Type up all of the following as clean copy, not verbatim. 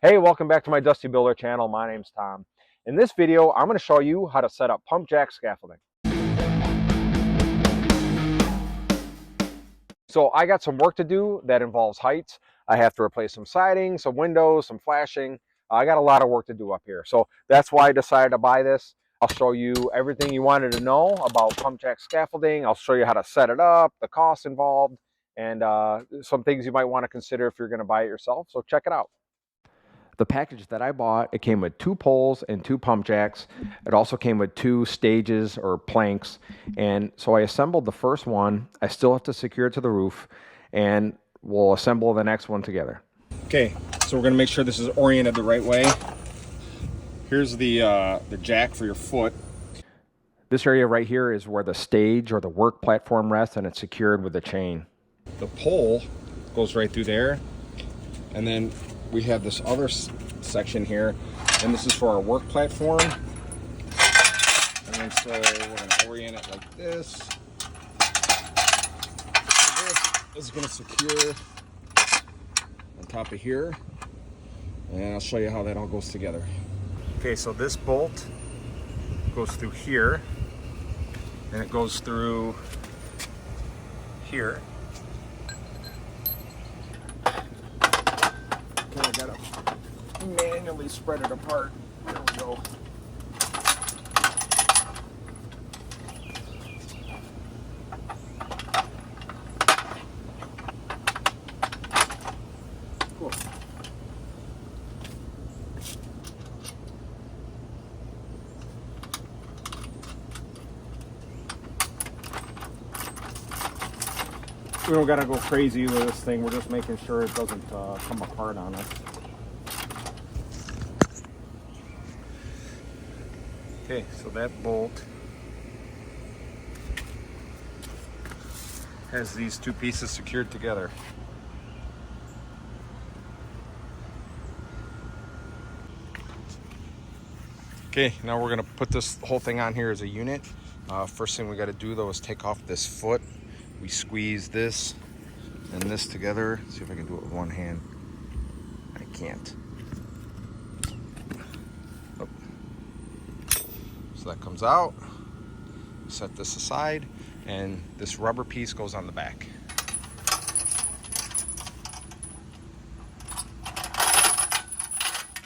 Hey, welcome back to my Dusty Builder channel. My name's Tom. In this video, I'm going to show you how to set up pump jack scaffolding. So I got some work to do that involves heights. I have to replace some siding, some windows, some flashing. I got a lot of work to do up here. So that's why I decided to buy this. I'll show you everything you wanted to know about pump jack scaffolding. I'll show you how to set it up, the costs involved, and some things you might want to consider if you're going to buy it yourself. So check it out. The package that I bought, it came with 2 poles and 2 pump jacks. It also came with 2 stages or planks. And so I assembled the first one. I still have to secure it to the roof, and we'll assemble the next one together. Okay, so we're gonna make sure this is oriented the right way. Here's the jack for your foot. This area right here is where the stage or the work platform rests, and it's secured with a chain. The pole goes right through there, and then we have this other section here, and this is for our work platform. And then so we're going to orient it like this. This is going to secure on top of here, and I'll show you how that all goes together. Okay, so this bolt goes through here, and it goes through here. I gotta manually spread it apart. There we go. Cool. We don't gotta go crazy with this thing. We're just making sure it doesn't come apart on us. Okay, so that bolt has these 2 pieces secured together. Okay, now we're gonna put this whole thing on here as a unit. First thing we gotta do though is take off this foot. We squeeze this and this together. See if I can do it with one hand. I can't. Oh. So that comes out. Set this aside, and this rubber piece goes on the back.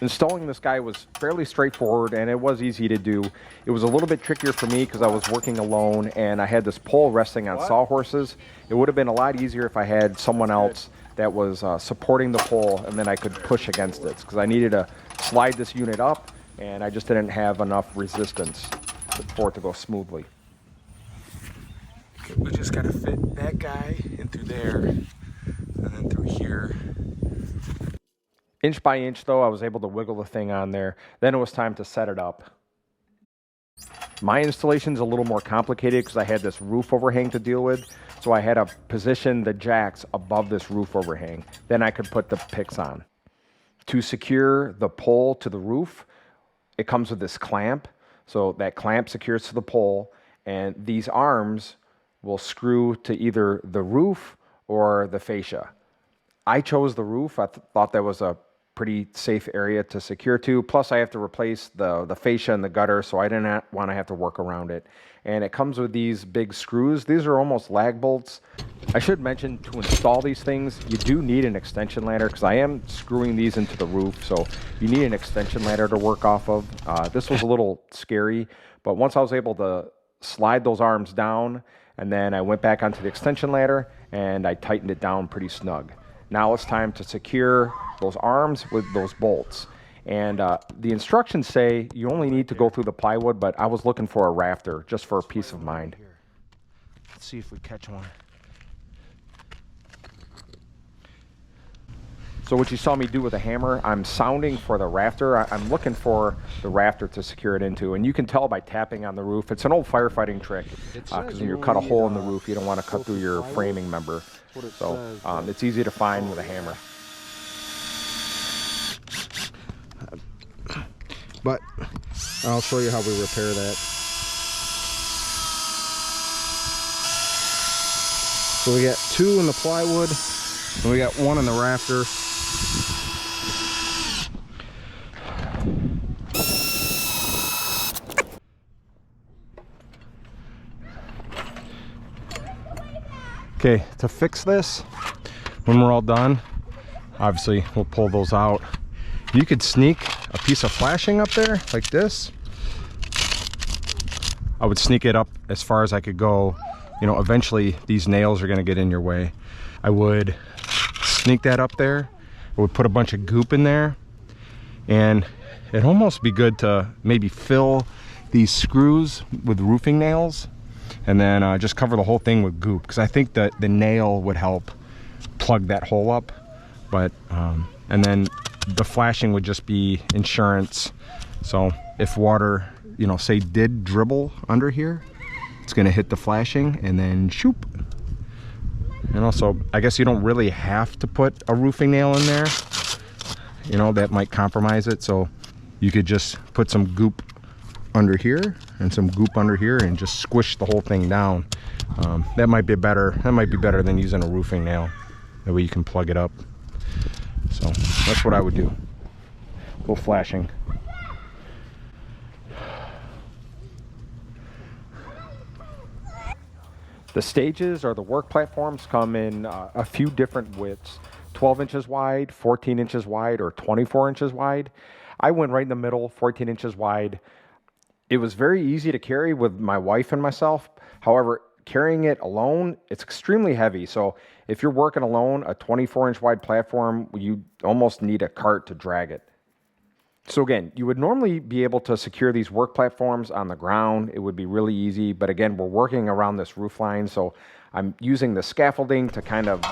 Installing this guy was fairly straightforward, and it was easy to do. It was a little bit trickier for me because I was working alone and I had this pole resting on sawhorses. It would have been a lot easier if I had someone else that was supporting the pole, and then I could push against it, because I needed to slide this unit up and I just didn't have enough resistance for it to go smoothly. Okay, we just got to fit that guy in through there and then through here. Inch by inch, though, I was able to wiggle the thing on there. Then it was time to set it up. My installation's a little more complicated because I had this roof overhang to deal with. So I had to position the jacks above this roof overhang. Then I could put the picks on. To secure the pole to the roof, it comes with this clamp. So that clamp secures to the pole, and these arms will screw to either the roof or the fascia. I chose the roof. I thought that was a pretty safe area to secure to. Plus, I have to replace the fascia and the gutter, so I didn't want to have to work around it. And it comes with these big screws. These are almost lag bolts. I should mention, to install these things, you do need an extension ladder, because I am screwing these into the roof, so you need an extension ladder to work off of. This was a little scary, but once I was able to slide those arms down, and then I went back onto the extension ladder, and I tightened it down pretty snug. Now it's time to secure those arms with those bolts. And the instructions say you only need to go through the plywood, but I was looking for a rafter just for peace of mind. Let's see if we catch one. So what you saw me do with a hammer, I'm sounding for the rafter. I'm looking for the rafter to secure it into, and you can tell by tapping on the roof. It's an old firefighting trick, because when you cut a hole in the roof, you don't want to cut through your framing member. So it's easy to find with a hammer. But I'll show you how we repair that. So we got 2 in the plywood, and we got 1 in the rafter. Okay, to fix this, when we're all done, obviously we'll pull those out. You could sneak a piece of flashing up there like this. I would sneak it up as far as I could go. You know, eventually these nails are gonna get in your way. I would sneak that up there. I would put a bunch of goop in there, and it'd almost be good to maybe fill these screws with roofing nails, and then just cover the whole thing with goop, because I think that the nail would help plug that hole up. But and then the flashing would just be insurance. So if water, you know, say did dribble under here, it's gonna hit the flashing and then shoop. And also, I guess you don't really have to put a roofing nail in there. You know, that might compromise it. So you could just put some goop under here and some goop under here and just squish the whole thing down. That might be better than using a roofing nail. That way you can plug it up. So that's what I would do. Go flashing. The stages or the work platforms come in a few different widths: 12 inches wide, 14 inches wide, or 24 inches wide. I went right in the middle, 14 inches wide. It was very easy to carry with my wife and myself. However, carrying it alone, it's extremely heavy. So if you're working alone, a 24-inch wide platform, you almost need a cart to drag it. So again, you would normally be able to secure these work platforms on the ground. It would be really easy, but again, we're working around this roof line, so I'm using the scaffolding to kind of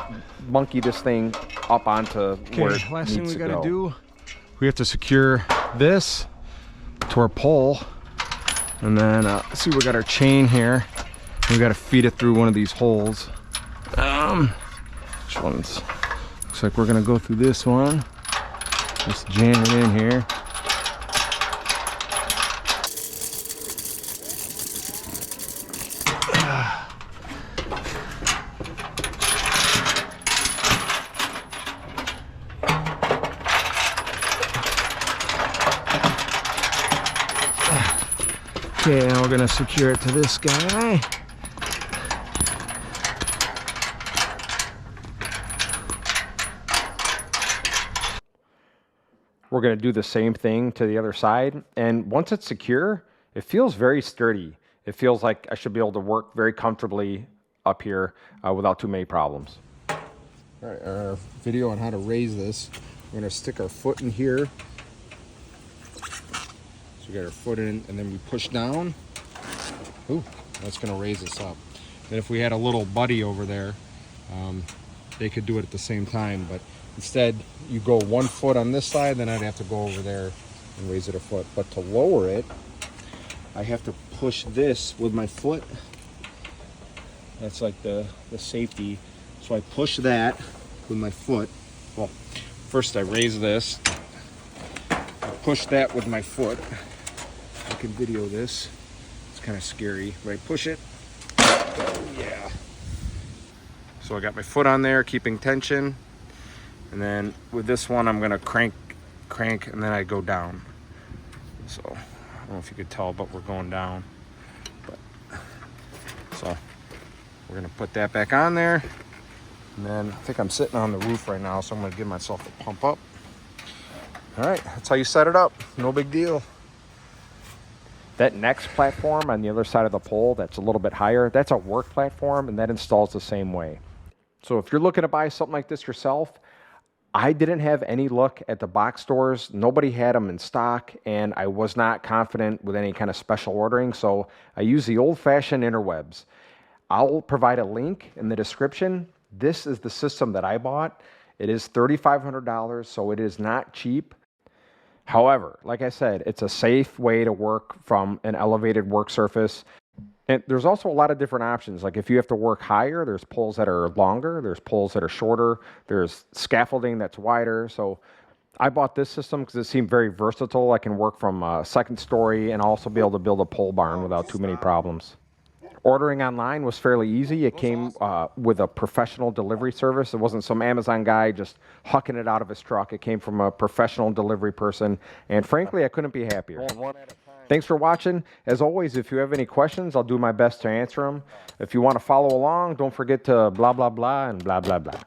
monkey this thing up onto where it last thing needs we to gotta go. do, we have to secure this to our pole, and then see, we got our chain here. We got to feed it through one of these holes. Which ones? Looks like we're gonna go through this one. Just jam it in here. Okay, now we're gonna secure it to this guy. We're going to do the same thing to the other side, and once it's secure, it feels very sturdy. It feels like I should be able to work very comfortably up here without too many problems. All right, our video on how to raise this. We're gonna stick our foot in here. So we got our foot in, and then we push down. Ooh, that's gonna raise us up. And if we had a little buddy over there, they could do it at the same time, but instead you go 1 foot on this side, then I'd have to go over there and raise it a foot. But to lower it, I have to push this with my foot. That's like the safety. So I push that with my foot. Well, first I raise this. I push that with my foot. I can video this. It's kind of scary, but I push it. Oh, yeah. So I got my foot on there, keeping tension. And then with this one, I'm gonna crank, and then I go down. So I don't know if you could tell, but we're going down. So we're gonna put that back on there. And then I think I'm sitting on the roof right now, so I'm gonna give myself a pump up. All right, that's how you set it up. No big deal. That next platform on the other side of the pole that's a little bit higher, that's a work platform, and that installs the same way. So if you're looking to buy something like this yourself, I didn't have any luck at the box stores. Nobody had them in stock, and I was not confident with any kind of special ordering, so I used the old-fashioned interwebs. I'll provide a link in the description. This is the system that I bought. It is $3,500, so it is not cheap. However, like I said, it's a safe way to work from an elevated work surface. And there's also a lot of different options. Like if you have to work higher, there's poles that are longer, there's poles that are shorter, there's scaffolding that's wider. So I bought this system because it seemed very versatile. I can work from a second story and also be able to build a pole barn without too many problems. Ordering online was fairly easy. It came with a professional delivery service. It wasn't some Amazon guy just hucking it out of his truck. It came from a professional delivery person. And frankly, I couldn't be happier. Going one at a time. Thanks for watching. As always, if you have any questions, I'll do my best to answer them. If you want to follow along, don't forget to blah, blah, blah, and blah, blah, blah.